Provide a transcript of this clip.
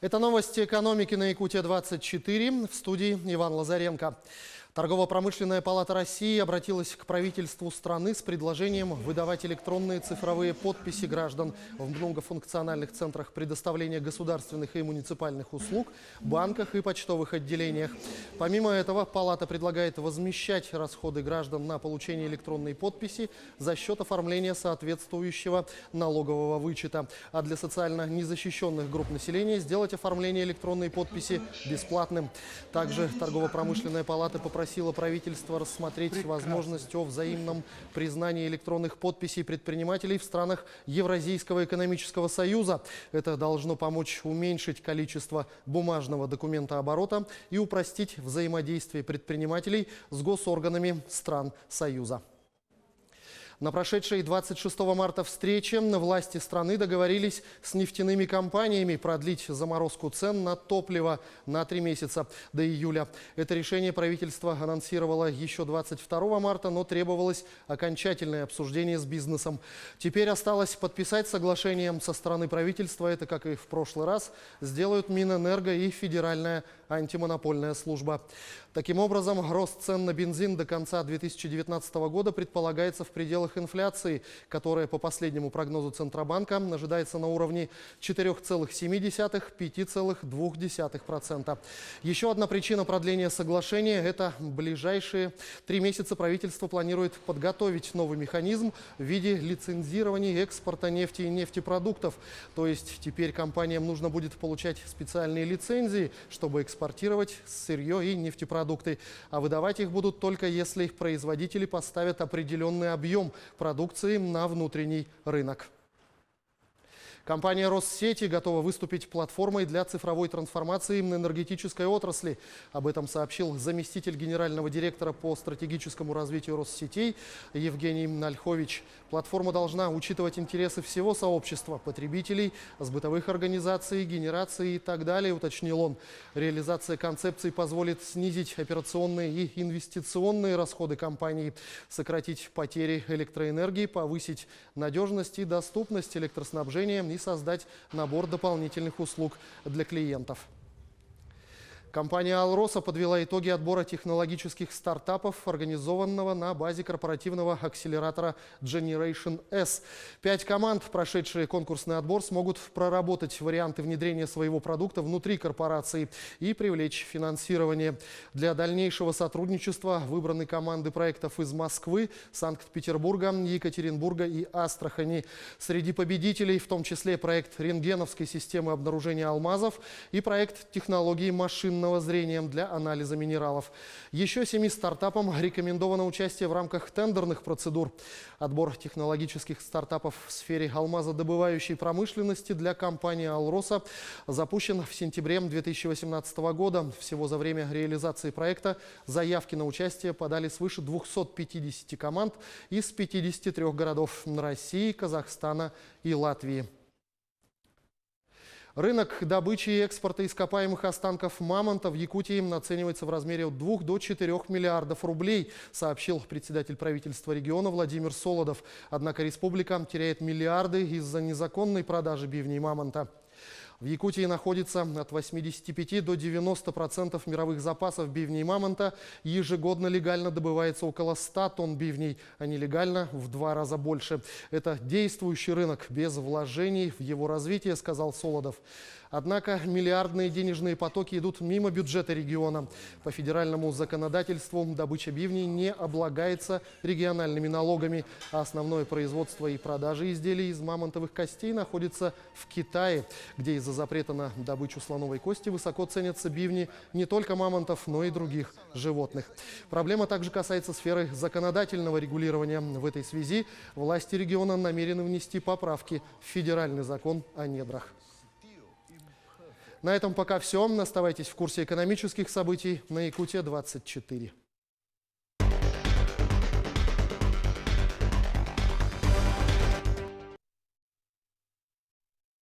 Это новости экономики на Якутия-24. В студии Иван Лазаренко. Торгово-промышленная палата России обратилась к правительству страны с предложением выдавать электронные цифровые подписи граждан в многофункциональных центрах предоставления государственных и муниципальных услуг, банках и почтовых отделениях. Помимо этого, палата предлагает возмещать расходы граждан на получение электронной подписи за счет оформления соответствующего налогового вычета. А для социально незащищенных групп населения сделать оформление электронной подписи бесплатным. Также торгово-промышленная палата попросила правительство рассмотреть возможность о взаимном признании электронных подписей предпринимателей в странах Евразийского экономического союза. Это должно помочь уменьшить количество бумажного документооборота и упростить взаимодействие предпринимателей с госорганами стран Союза. На прошедшей 26 марта встрече власти страны договорились с нефтяными компаниями продлить заморозку цен на топливо на 3 месяца до июля. Это решение правительство анонсировало еще 22 марта, но требовалось окончательное обсуждение с бизнесом. Теперь осталось подписать соглашение со стороны правительства. Это, как и в прошлый раз, сделают Минэнерго и Федеральная антимонопольная служба. Таким образом, рост цен на бензин до конца 2019 года предполагается в пределах инфляции, которая по последнему прогнозу Центробанка ожидается на уровне 4,7–5,2%. Еще одна причина продления соглашения – это ближайшие 3 месяца правительство планирует подготовить новый механизм в виде лицензирования экспорта нефти и нефтепродуктов. То есть теперь компаниям нужно будет получать специальные лицензии, чтобы экспортировать сырье и нефтепродукты. А выдавать их будут только если их производители поставят определенный объем продукции на внутренний рынок. Компания Россети готова выступить платформой для цифровой трансформации на энергетической отрасли. Об этом сообщил заместитель генерального директора по стратегическому развитию Россетей Евгений Нальхович. Платформа должна учитывать интересы всего сообщества, потребителей, сбытовых организаций, генерации и так далее, уточнил он. Реализация концепции позволит снизить операционные и инвестиционные расходы компании, сократить потери электроэнергии, повысить надежность и доступность электроснабжения и создать набор дополнительных услуг для клиентов. Компания «Алроса» подвела итоги отбора технологических стартапов, организованного на базе корпоративного акселератора Generation S. 5 команд, прошедшие конкурсный отбор, смогут проработать варианты внедрения своего продукта внутри корпорации и привлечь финансирование. Для дальнейшего сотрудничества выбраны команды проектов из Москвы, Санкт-Петербурга, Екатеринбурга и Астрахани. Среди победителей в том числе проект рентгеновской системы обнаружения алмазов и проект технологии машинного зрения для анализа минералов. Еще 7 стартапам рекомендовано участие в рамках тендерных процедур. Отбор технологических стартапов в сфере алмазодобывающей промышленности для компании «Алроса» запущен в сентябре 2018 года. Всего за время реализации проекта заявки на участие подали свыше 250 команд из 53 городов России, Казахстана и Латвии. Рынок добычи и экспорта ископаемых останков мамонта в Якутии оценивается в размере от 2 до 4 миллиардов рублей, сообщил председатель правительства региона Владимир Солодов. Однако республика теряет миллиарды из-за незаконной продажи бивней мамонта. В Якутии находится от 85 до 90% мировых запасов бивней мамонта. Ежегодно легально добывается около 100 тонн бивней, а нелегально в 2 раза больше. Это действующий рынок без вложений в его развитие, сказал Солодов. Однако миллиардные денежные потоки идут мимо бюджета региона. По федеральному законодательству добыча бивней не облагается региональными налогами, а основное производство и продажа изделий из мамонтовых костей находится в Китае, где из-за запрета на добычу слоновой кости высоко ценятся бивни не только мамонтов, но и других животных. Проблема также касается сферы законодательного регулирования. В этой связи власти региона намерены внести поправки в федеральный закон о недрах. На этом пока все. Оставайтесь в курсе экономических событий на Якутия-24.